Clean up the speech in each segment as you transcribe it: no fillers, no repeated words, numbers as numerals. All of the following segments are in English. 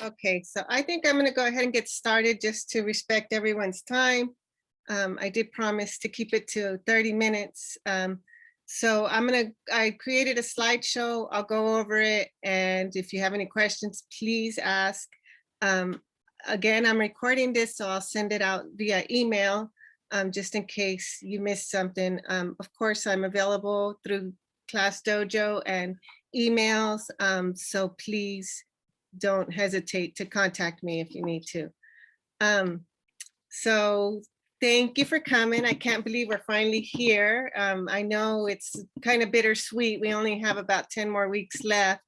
Okay, so I think I'm going to go ahead and get started just to respect everyone's time. I did promise to keep it to 30 minutes. So I created a slideshow. I'll go over it. And if you have any questions, please ask. Again, I'm recording this, so I'll send it out via email just in case you missed something. Of course, I'm available through Class Dojo and emails. So please don't hesitate to contact me if you need to. So thank you for coming. I can't believe we're finally here. I know it's kind of bittersweet. We only have about 10 more weeks left.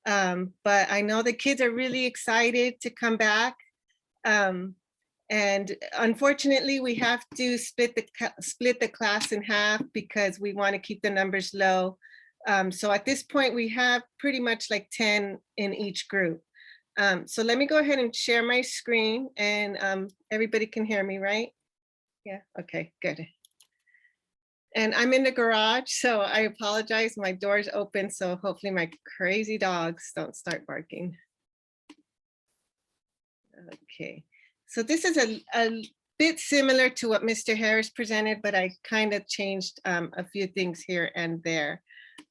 But I know the kids are really excited to come back. And unfortunately, we have to split the class in half because we want to keep the numbers low. So at this point, we have pretty much like 10 in each group. So let me go ahead and share my screen and everybody can hear me, right? Yeah, okay, good. And I'm in the garage, so I apologize. My door's open, so hopefully my crazy dogs don't start barking. Okay, so this is a bit similar to what Mr. Harris presented, but I kind of changed a few things here and there.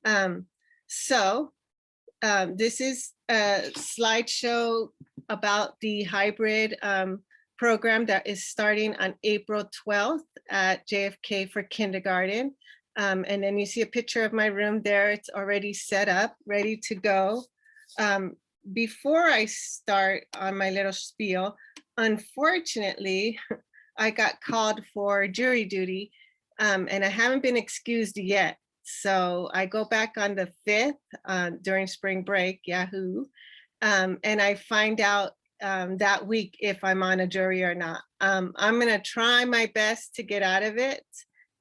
This is a slideshow about the hybrid program that is starting on April 12th at JFK for kindergarten. And then you see a picture of my room there. It's already set up, ready to go. Before I start on my little spiel, unfortunately, I got called for jury duty and I haven't been excused yet. So I go back on the 5th during spring break, Yahoo, and I find out that week if I'm on a jury or not. I'm gonna try my best to get out of it.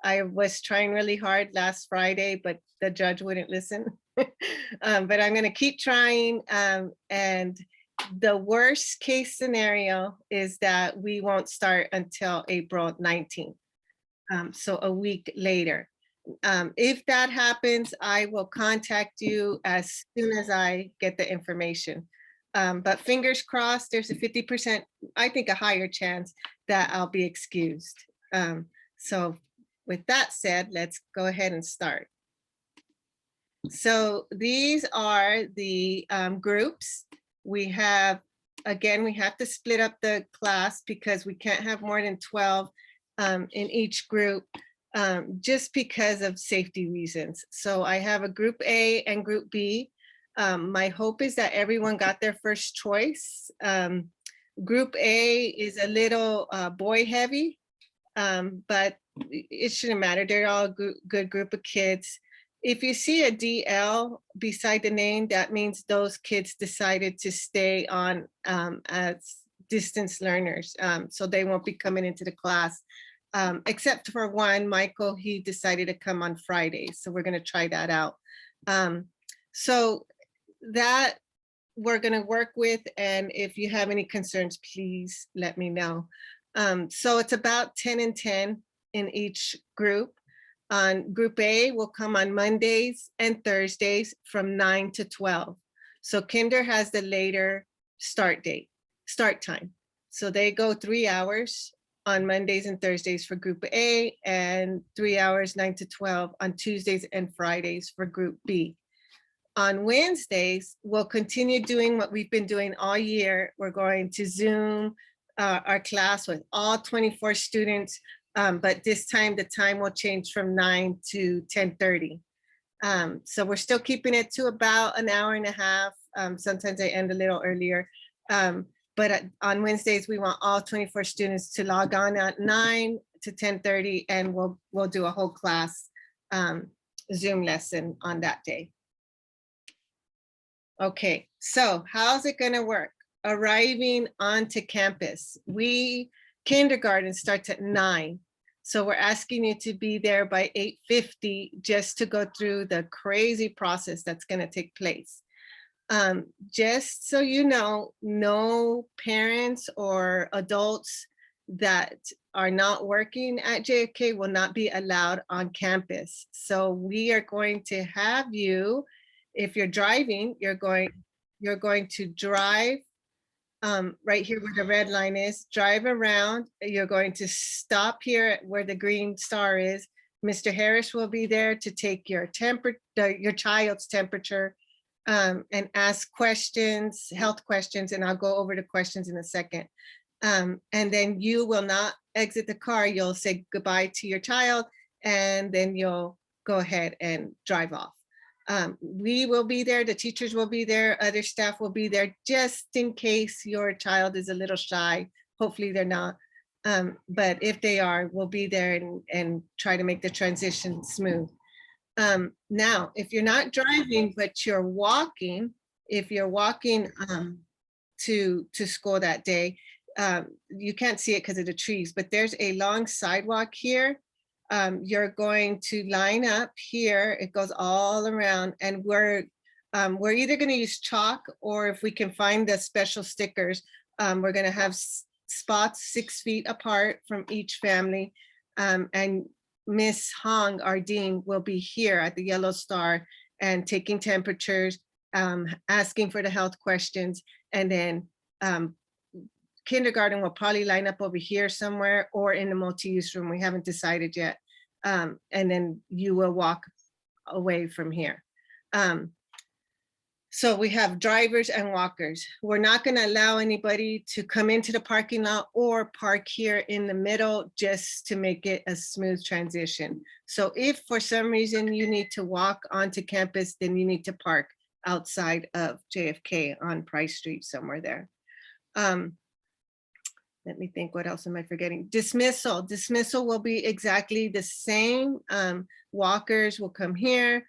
I was trying really hard last Friday, but the judge wouldn't listen. But I'm gonna keep trying. And the worst case scenario is that we won't start until April 19th. So a week later. If that happens, I will contact you as soon as I get the information. But fingers crossed, there's a 50%, I think a higher chance that I'll be excused. So with that said, let's go ahead and start. So these are the groups. We have, again, we have to split up the class because we can't have more than 12 in each group. Just because of safety reasons. So I have a group A and group B. My hope is that everyone got their first choice. Group A is a little boy heavy, but it shouldn't matter. They're all a good group of kids. If you see a DL beside the name, that means those kids decided to stay on as distance learners. So they won't be coming into the class. Except for one, Michael, he decided to come on Friday. So we're going to try that out. So that we're going to work with. And if you have any concerns, please let me know. So it's about 10 and 10 in each group. On group A will come on Mondays and Thursdays from 9 to 12. So kinder has the later start time. So they go 3 hours on Mondays and Thursdays for group A and 3 hours, 9 to 12 on Tuesdays and Fridays for group B. On Wednesdays, we'll continue doing what we've been doing all year. We're going to Zoom our class with all 24 students, but this time the time will change from 9 to 10:30. So we're still keeping it to about an hour and a half. Sometimes I end a little earlier. But on Wednesdays, we want all 24 students to log on at 9 to 10:30, and we'll do a whole class Zoom lesson on that day. Okay, so how's it gonna work? arriving onto campus. Kindergarten starts at 9. So we're asking you to be there by 8:50 just to go through the crazy process that's going to take place. Just so you know, no parents or adults that are not working at JFK will not be allowed on campus. So we are going to have you, if you're driving, you're going to drive right here where the red line is, drive around. You're going to stop here where the green star is. Mr. Harris will be there to take your child's temperature and ask questions, health questions, and I'll go over the questions in a second. And then you will not exit the car. You'll say goodbye to your child, and then you'll go ahead and drive off. We will be there, the teachers will be there, other staff will be there, just in case your child is a little shy. Hopefully they're not. But if they are, we'll be there and try to make the transition smooth. Now, if you're not driving, but you're walking, if you're walking to school that day, you can't see it because of the trees, but there's a long sidewalk here. You're going to line up here. It goes all around, and we're either going to use chalk, or if we can find the special stickers, we're going to have spots 6 feet apart from each family. And Miss Hong, our dean, will be here at the Yellow Star and taking temperatures, asking for the health questions, and then kindergarten will probably line up over here somewhere or in the multi-use room. We haven't decided yet. And then you will walk away from here. So we have drivers and walkers. We're not going to allow anybody to come into the parking lot or park here in the middle, just to make it a smooth transition. So if for some reason you need to walk onto campus, then you need to park outside of JFK on Price Street, somewhere there. Let me think, what else am I forgetting? Dismissal. Dismissal will be exactly the same. Walkers will come here,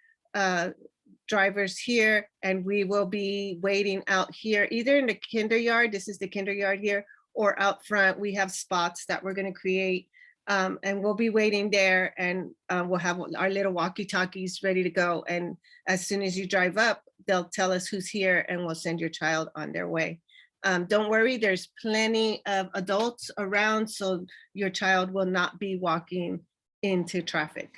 drivers here, and we will be waiting out here, either in the kinder yard, this is the kinder yard here, or out front. We have spots that we're going to create, and we'll be waiting there, and we'll have our little walkie-talkies ready to go. And as soon as you drive up, they'll tell us who's here, and we'll send your child on their way. Don't worry, there's plenty of adults around, so your child will not be walking into traffic.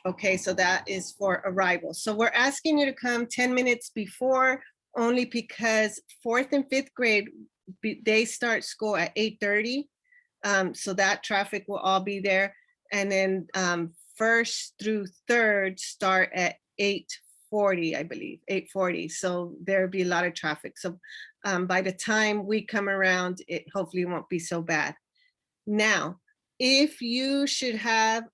Okay, so that is for arrival. So we're asking you to come 10 minutes before, only because 4th and 5th grade, they start school at 8:30. So that traffic will all be there. And then 1st through 3rd start at 8:40, I believe, 8:40. So there'll be a lot of traffic. So by the time we come around, it hopefully won't be so bad. Now, if you should have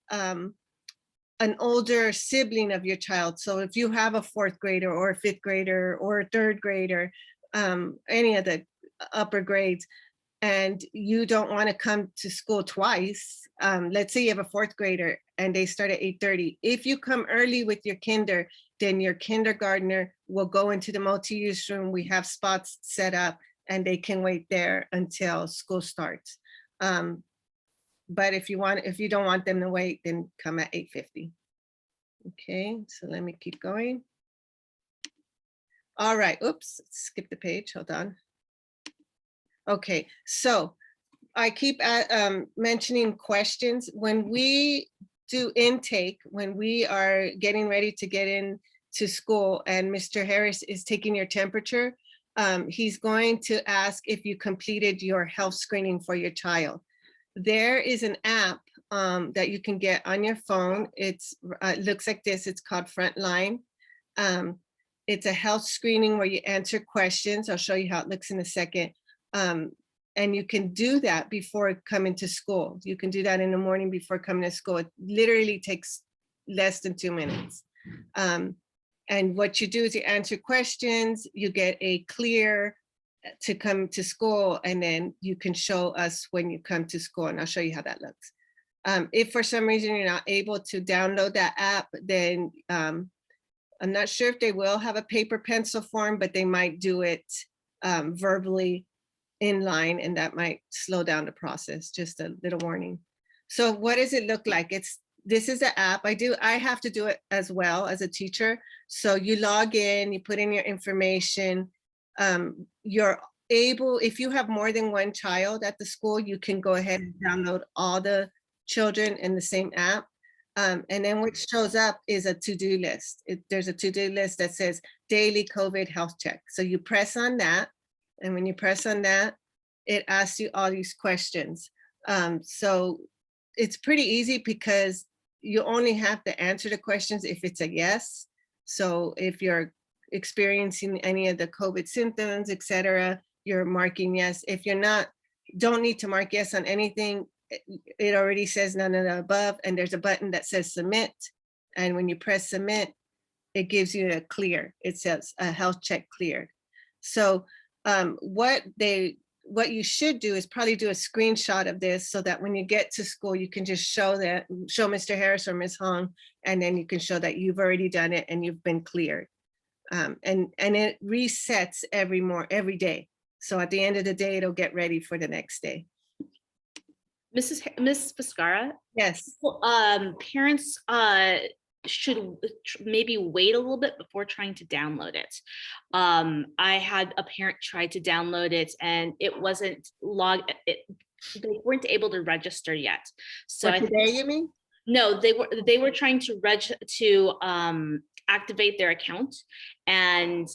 an older sibling of your child, so if you have a 4th grader or a 5th grader or a 3rd grader, any of the upper grades, and you don't want to come to school twice, let's say you have a 4th grader and they start at 8:30. If you come early with your kinder, then your kindergartner will go into the multi-use room. We have spots set up and they can wait there until school starts. But if you don't want them to wait, then come at 8:50. Okay, so let me keep going. All right, oops, skip the page, hold on. Okay, so I keep mentioning questions. When we do intake, when we are getting ready to get in to school and Mr. Harris is taking your temperature, he's going to ask if you completed your health screening for your child. There is an app that you can get on your phone. It looks like this, it's called Frontline. It's a health screening where you answer questions. I'll show you how it looks in a second. And you can do that before coming to school. You can do that in the morning before coming to school. It literally takes less than 2 minutes. And what you do is you answer questions, you get a clear to come to school, and then you can show us when you come to school, and I'll show you how that looks. If for some reason you're not able to download that app, then I'm not sure if they will have a paper pencil form, but they might do it verbally in line, and that might slow down the process. Just a little warning. So what does it look like? This is the app. I have to do it as well as a teacher. So you log in, you put in your information. You're able, if you have more than one child at the school, you can go ahead and download all the children in the same app. And then what shows up is a to-do list. There's a to-do list that says daily COVID health check. So you press on that. And when you press on that, it asks you all these questions. So it's pretty easy because you only have to answer the questions if it's a yes. So if you're experiencing any of the COVID symptoms, etc., you're marking yes. If you're not, don't need to mark yes on anything. It already says none of the above, and there's a button that says submit. And when you press submit, it gives you a clear. It says a health check cleared. So what you should do is probably do a screenshot of this so that when you get to school, you can just show Mr. Harris or Ms. Hong, and then you can show that you've already done it and you've been cleared. And it resets every day. So at the end of the day, it'll get ready for the next day. Miss Viscara, Yes. parents should maybe wait a little bit before trying to download it. I had a parent try to download it and it wasn't they weren't able to register yet. So today, you mean? No, they were trying to activate their account, and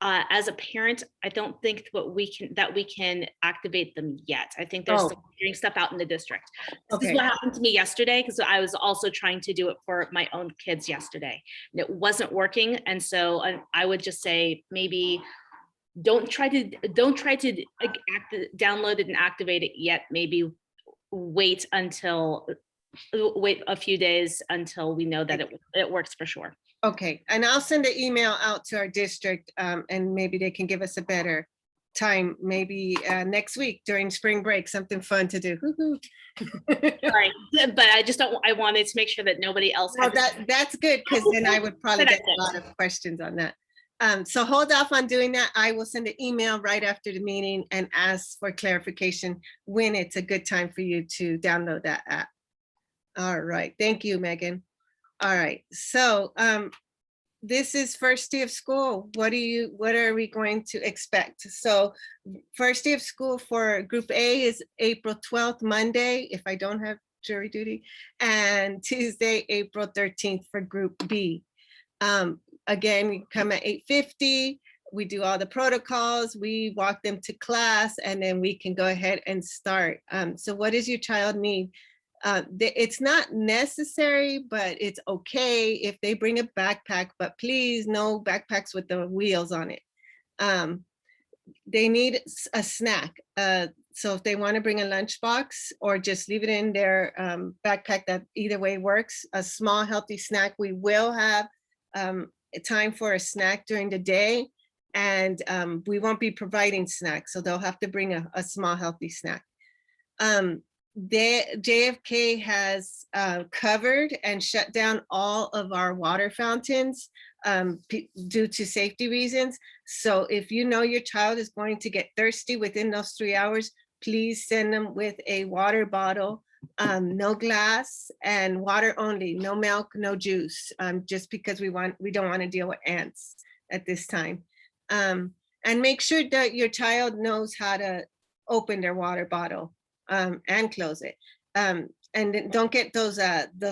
as a parent, I don't think that we can activate them yet. I think they're still figuring stuff out in the district. This is what happened to me yesterday, because I was also trying to do it for my own kids yesterday, and it wasn't working. And so I would just say maybe don't try to download it and activate it yet. Maybe wait a few days until we know that it works for sure. Okay, and I'll send an email out to our district, and maybe they can give us a better time, maybe next week during spring break, something fun to do. Sorry, but I wanted to make sure that nobody else. Well, that's good, because then I would probably get a lot of questions on that. So hold off on doing that. I will send an email right after the meeting and ask for clarification when it's a good time for you to download that app. All right, thank you, Megan. All right, so this is first day of school. What are we going to expect? So first day of school for group A is April 12th, Monday, if I don't have jury duty, and Tuesday, April 13th for group B. Again, we come at 8:50. We do all the protocols, we walk them to class, and then we can go ahead and start. So what does your child need? It's not necessary, but it's okay if they bring a backpack, but please no backpacks with the wheels on it. They need a snack. So if they want to bring a lunchbox or just leave it in their backpack, that either way works. A small healthy snack. We will have time for a snack during the day, and we won't be providing snacks, so they'll have to bring a small healthy snack. JFK has covered and shut down all of our water fountains due to safety reasons. So if you know your child is going to get thirsty within those 3 hours, please send them with a water bottle, no glass, and water only, no milk, no juice, just because we don't want to deal with ants at this time. And make sure that your child knows how to open their water bottle and close it. And don't get those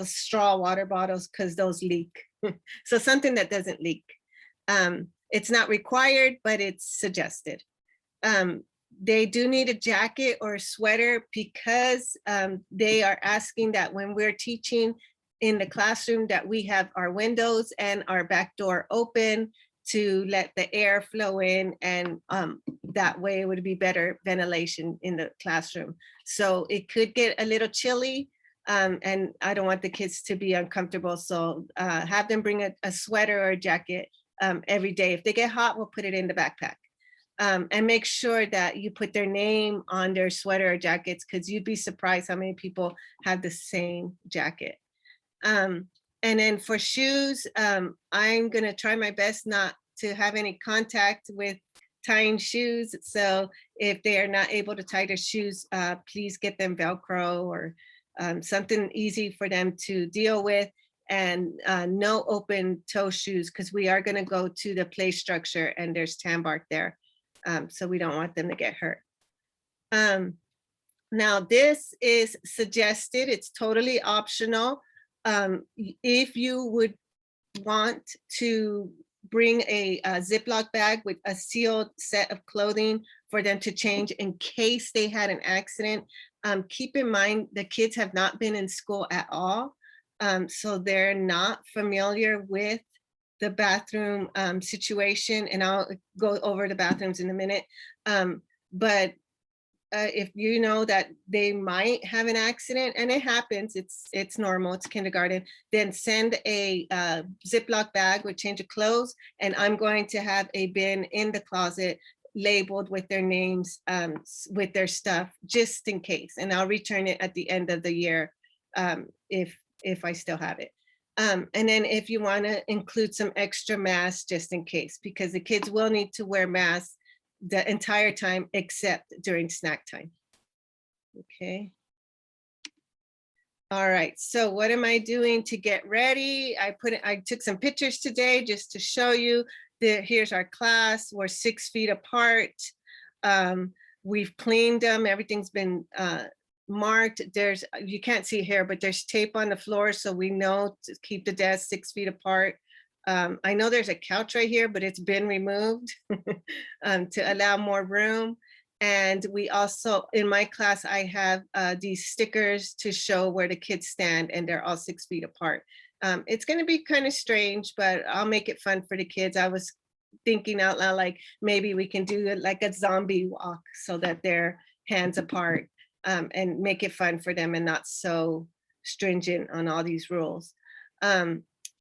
straw water bottles, because those leak. So something that doesn't leak. It's not required, but it's suggested. They do need a jacket or a sweater, because they are asking that when we're teaching in the classroom that we have our windows and our back door open to let the air flow in, and that way it would be better ventilation in the classroom. So it could get a little chilly, and I don't want the kids to be uncomfortable. So have them bring a sweater or a jacket every day. If they get hot, we'll put it in the backpack. And make sure that you put their name on their sweater or jackets, because you'd be surprised how many people have the same jacket. And then for shoes, I'm gonna try my best not to have any contact with tying shoes. So if they are not able to tie their shoes, please get them Velcro or something easy for them to deal with. And no open toe shoes, because we are going to go to the play structure and there's tan bark there. So we don't want them to get hurt. Now, this is suggested, it's totally optional. If you would want to bring a Ziploc bag with a sealed set of clothing for them to change in case they had an accident, keep in mind the kids have not been in school at all. So they're not familiar with the bathroom situation, and I'll go over the bathrooms in a minute. But if you know that they might have an accident, and it happens, it's normal, it's kindergarten, then send a Ziploc bag with change of clothes, and I'm going to have a bin in the closet labeled with their names, with their stuff, just in case, and I'll return it at the end of the year if I still have it. And then if you want to include some extra masks just in case, because the kids will need to wear masks the entire time except during snack time. Okay. All right, so what am I doing to get ready? I took some pictures today just to show you that here's our class. We're 6 feet apart. We've cleaned them. Everything's been marked. You can't see here, but there's tape on the floor, so we know to keep the desk 6 feet apart. I know there's a couch right here, but it's been removed to allow more room. And we also, in my class, I have these stickers to show where the kids stand, and they're all 6 feet apart. It's going to be kind of strange, but I'll make it fun for the kids. I was thinking out loud, like maybe we can do like a zombie walk so that they're hands apart, and make it fun for them and not so stringent on all these rules.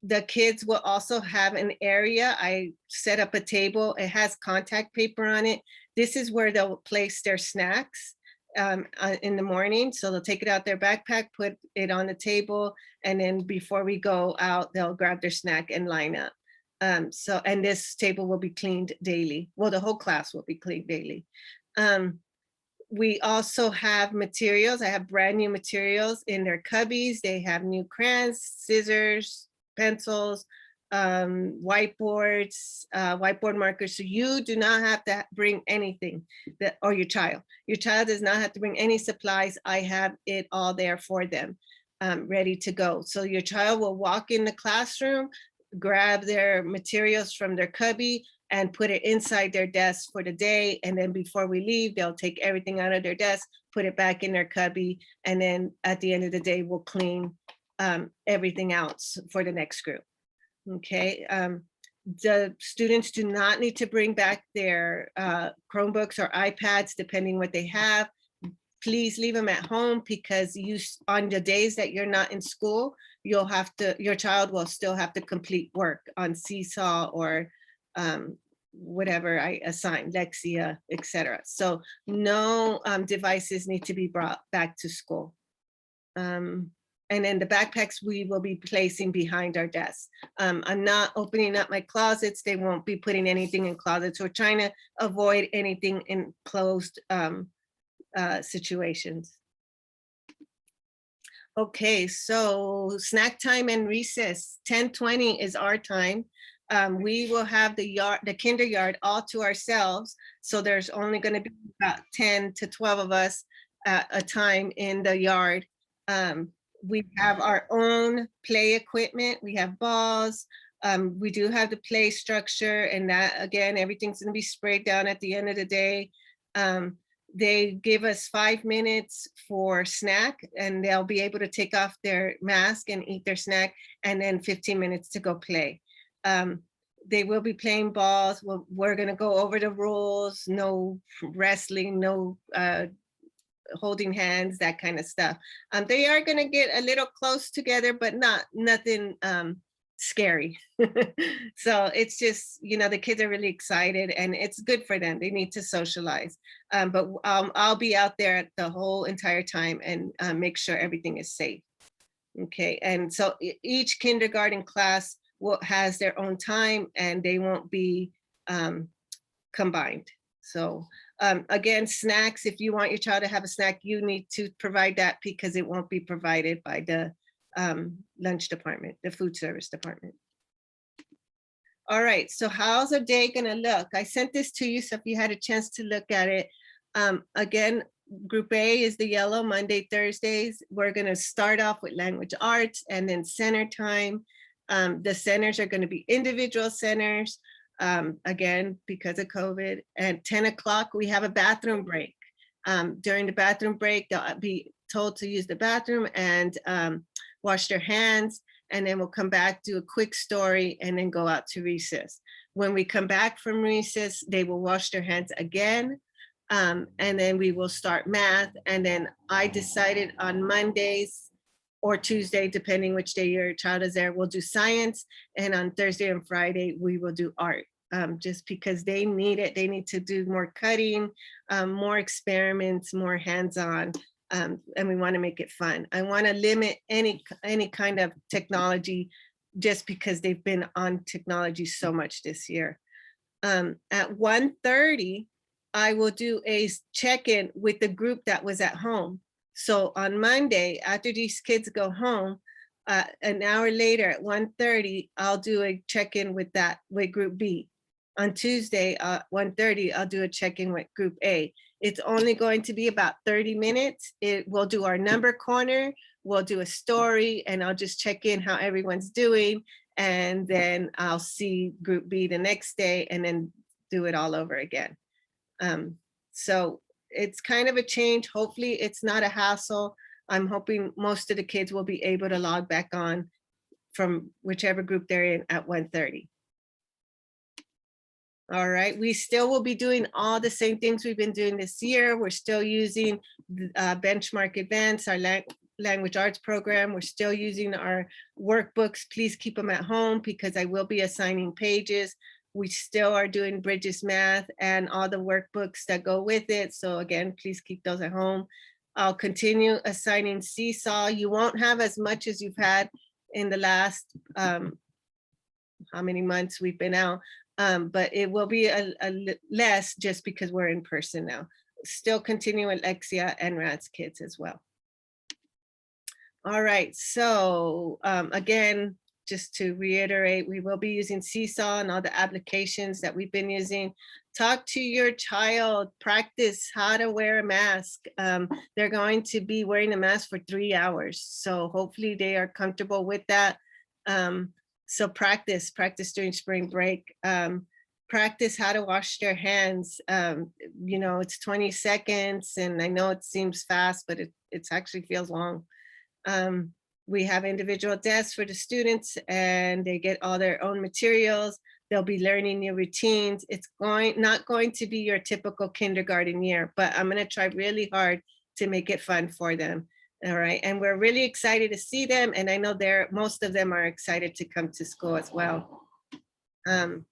The kids will also have an area. I set up a table. It has contact paper on it. This is where they'll place their snacks in the morning. So they'll take it out their backpack, put it on the table, and then before we go out, they'll grab their snack and line up. And this table will be cleaned daily. Well, the whole class will be cleaned daily. We also have materials. I have brand new materials in their cubbies. They have new crayons, scissors, pencils, whiteboards, whiteboard markers. So you do not have to bring anything, or your child does not have to bring any supplies. I have it all there for them, ready to go. So your child will walk in the classroom, grab their materials from their cubby and put it inside their desk for the day. And then before we leave, they'll take everything out of their desk, put it back in their cubby. And then at the end of the day, we'll clean everything else for the next group. Okay. The students do not need to bring back their Chromebooks or iPads, depending what they have. Please leave them at home, because on the days that you're not in school, your child will still have to complete work on Seesaw or whatever I assign, Lexia, etc. So no devices need to be brought back to school. And then the backpacks we will be placing behind our desks. I'm not opening up my closets. They won't be putting anything in closets. We're trying to avoid anything in closed situations. Okay, so snack time and recess, 10:20 is our time. We will have the kinder yard all to ourselves. So there's only going to be about 10 to 12 of us at a time in the yard. We have our own play equipment. We have balls. We do have the play structure, and that, again, everything's going to be sprayed down at the end of the day. They give us 5 minutes for snack, and they'll be able to take off their mask and eat their snack, and then 15 minutes to go play. They will be playing balls. We're going to go over the rules, no wrestling, no holding hands, that kind of stuff. They are going to get a little close together, but nothing scary. So it's just, the kids are really excited, and it's good for them. They need to socialize. But I'll be out there the whole entire time and make sure everything is safe. Okay, and so each kindergarten class has their own time, and they won't be combined. So again, snacks, if you want your child to have a snack, you need to provide that because it won't be provided by the lunch department, the food service department. All right, so how's a day gonna look? I sent this to you, so if you had a chance to look at it. Again, Group A is the yellow, Monday, Thursdays. We're gonna start off with language arts and then center time. The centers are gonna be individual centers, again, because of COVID. At 10 o'clock, we have a bathroom break. During the bathroom break, they'll be told to use the bathroom and wash their hands, and then we'll come back, do a quick story, and then go out to recess. When we come back from recess, they will wash their hands again, and then we will start math. And then I decided on Mondays or Tuesday, depending which day your child is there, we'll do science. And on Thursday and Friday, we will do art, just because they need it. They need to do more cutting, more experiments, more hands-on. And we want to make it fun. I want to limit any kind of technology just because they've been on technology so much this year. At 1:30, I will do a check-in with the group that was at home. So on Monday, after these kids go home, an hour later at 1:30, I'll do a check-in with Group B. On Tuesday, 1:30, I'll do a check-in with Group A. It's only going to be about 30 minutes. We'll do our number corner, we'll do a story, and I'll just check in how everyone's doing. And then I'll see Group B the next day and then do it all over again. So it's kind of a change. Hopefully it's not a hassle. I'm hoping most of the kids will be able to log back on from whichever group they're in at 1:30. All right, we still will be doing all the same things we've been doing this year. We're still using Benchmark Advance, our language arts program. We're still using our workbooks. Please keep them at home because I will be assigning pages. We still are doing Bridges Math and all the workbooks that go with it. So again, please keep those at home. I'll continue assigning Seesaw. You won't have as much as you've had in the last, how many months we've been out. But it will be less just because we're in person now. Still continue Lexia and Rad's kids as well. All right, so again, just to reiterate, we will be using Seesaw and all the applications that we've been using. Talk to your child, practice how to wear a mask. They're going to be wearing a mask for 3 hours. So hopefully they are comfortable with that. So practice during spring break. Practice how to wash their hands. You know, it's 20 seconds and I know it seems fast, but it actually feels long. We have individual desks for the students and they get all their own materials. They'll be learning new routines. It's not going to be your typical kindergarten year, but I'm gonna try really hard to make it fun for them. All right, and we're really excited to see them. And I know most of them are excited to come to school as well. And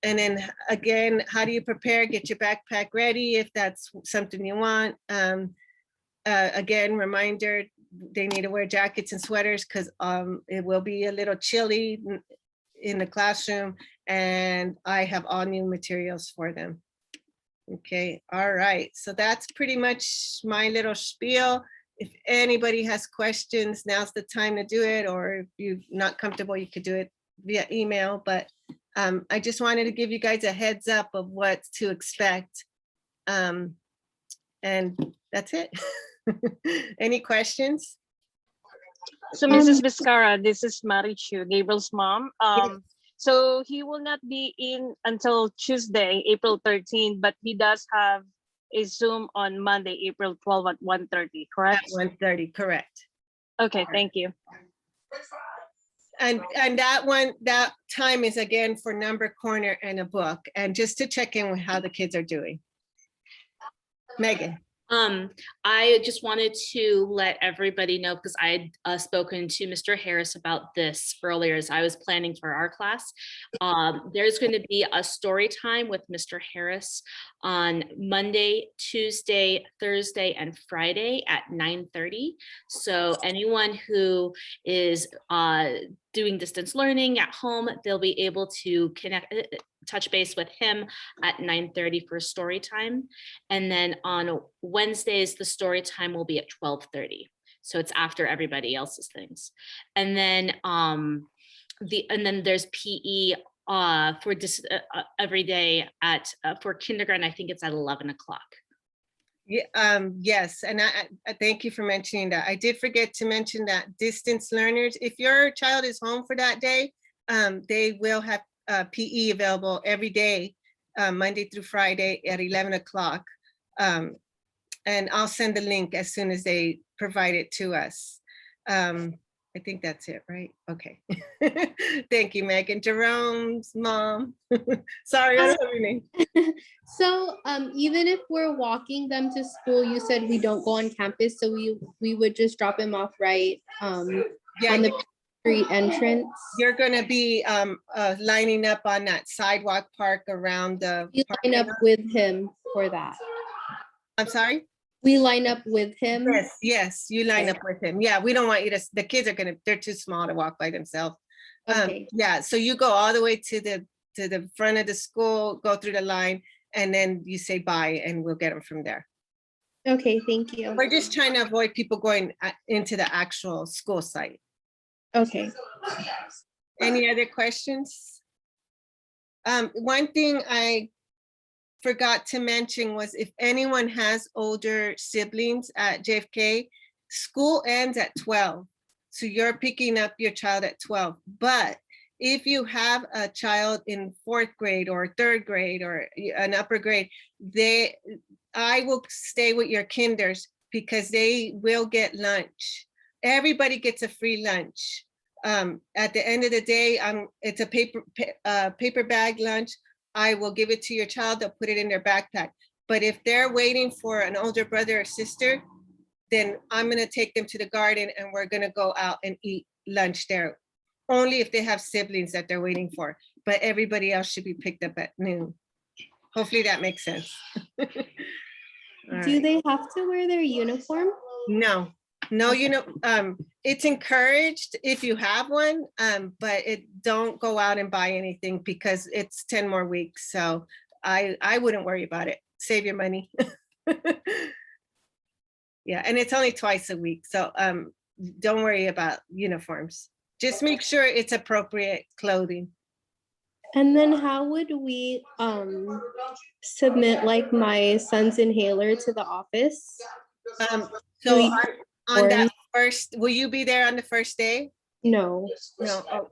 then again, how do you prepare? Get your backpack ready if that's something you want. Again, reminder, they need to wear jackets and sweaters because it will be a little chilly in the classroom, and I have all new materials for them. Okay, all right, so that's pretty much my little spiel. If anybody has questions, now's the time to do it, or if you're not comfortable, you could do it via email, but I just wanted to give you guys a heads up of what to expect. And that's it. Any questions? So Mrs. Vizcarra, this is Marichu, Gabriel's mom. Yes. So he will not be in until Tuesday, April 13, but he does have a Zoom on Monday, April 12 at 1:30, correct? At 1:30, correct. Okay, thank you. And that time is again for number corner and a book, and just to check in with how the kids are doing. Megan. I just wanted to let everybody know, because I had spoken to Mr. Harris about this earlier as I was planning for our class. There's going to be a story time with Mr. Harris on Monday, Tuesday, Thursday, and Friday at 9:30. So anyone who is doing distance learning at home, they'll be able to connect. touch base with him at 9:30 for story time. And then on Wednesdays, the story time will be at 12:30. So it's after everybody else's things. And then there's PE for every day at for kindergarten. I think it's at 11 o'clock. Yeah, yes, and I thank you for mentioning that. I did forget to mention that distance learners, if your child is home for that day, they will have PE available every day, Monday through Friday at 11 o'clock. And I'll send the link as soon as they provide it to us. I think that's it, right? Okay. Thank you, Megan. Jerome's mom. Sorry, I don't have your name. So even if we're walking them to school, you said we don't go on campus, so we would just drop them off right Yeah, on the street entrance. you're gonna be lining up on that sidewalk park around the. We line up with him for that. I'm sorry? We line up with him. Yes, you line up with him. Yeah, we don't want you to, the kids are they're too small to walk by themselves. Okay. Yeah, so you go all the way to the front of the school, go through the line, and then you say bye, and we'll get them from there. Okay, thank you. We're just trying to avoid people going into the actual school site. Okay. Any other questions? One thing I forgot to mention was if anyone has older siblings at JFK, school ends at 12. So you're picking up your child at 12. But if you have a child in 4th grade or 3rd grade or an upper grade, I will stay with your kinders because they will get lunch. Everybody gets a free lunch. At the end of the day, it's a paper bag lunch. I will give it to your child, they'll put it in their backpack. But if they're waiting for an older brother or sister, then I'm gonna take them to the garden and we're gonna go out and eat lunch there. Only if they have siblings that they're waiting for, but everybody else should be picked up at noon. Hopefully that makes sense. All Do right. they have to wear their uniform? No, it's encouraged if you have one, but don't go out and buy anything because it's 10 more weeks. So I wouldn't worry about it. Save your money. Yeah, and it's only twice a week. So don't worry about uniforms. Just make sure it's appropriate clothing. And then how would we submit like my son's inhaler to the office? So we- on that first, will you be there on the first day? No. No,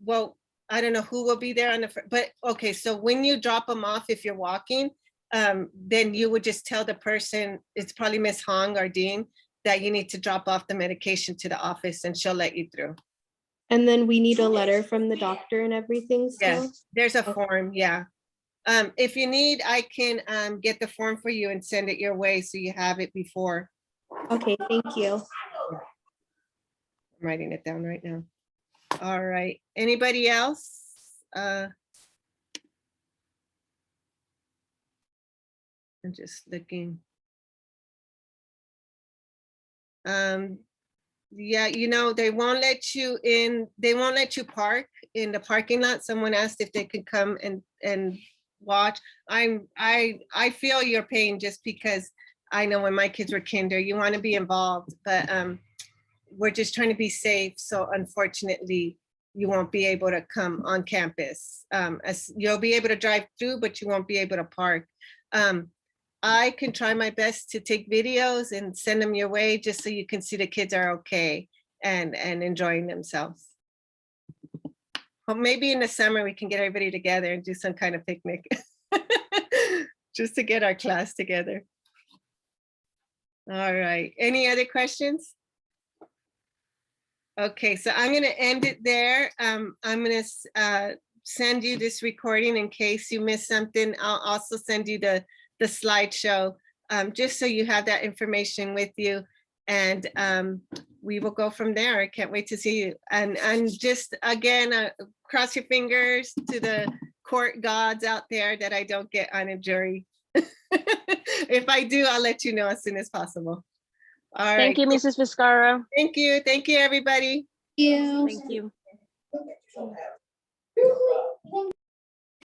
well, I don't know who will be there on the, but okay, so when you drop them off, if you're walking, then you would just tell the person, it's probably Miss Hong or Dean, that you need to drop off the medication to the office and she'll let you through. And then we need a letter from the doctor and everything still? Yes, there's a form, yeah. If you need, I can get the form for you and send it your way so you have it before. Okay, thank you. I'm writing it down right now. All right, anybody else? I'm just looking. Yeah, they won't let you in, they won't let you park in the parking lot. Someone asked if they could come and watch. I feel your pain just because I know when my kids were kinder, you want to be involved, but we're just trying to be safe. So unfortunately, you won't be able to come on campus. As you'll be able to drive through, but you won't be able to park. I can try my best to take videos and send them your way just so you can see the kids are okay and enjoying themselves. Well, maybe in the summer we can get everybody together and do some kind of picnic just to get our class together. All right, any other questions? Okay, so I'm gonna end it there. I'm gonna send you this recording in case you missed something. I'll also send you the slideshow, just so you have that information with you. And we will go from there. I can't wait to see you. And just again, cross your fingers to the court gods out there that I don't get on a jury. If I do, I'll let you know as soon as possible. All right. Thank you, Mrs. Vizcarra. Thank you. Thank you, everybody. Thank you. Thank you.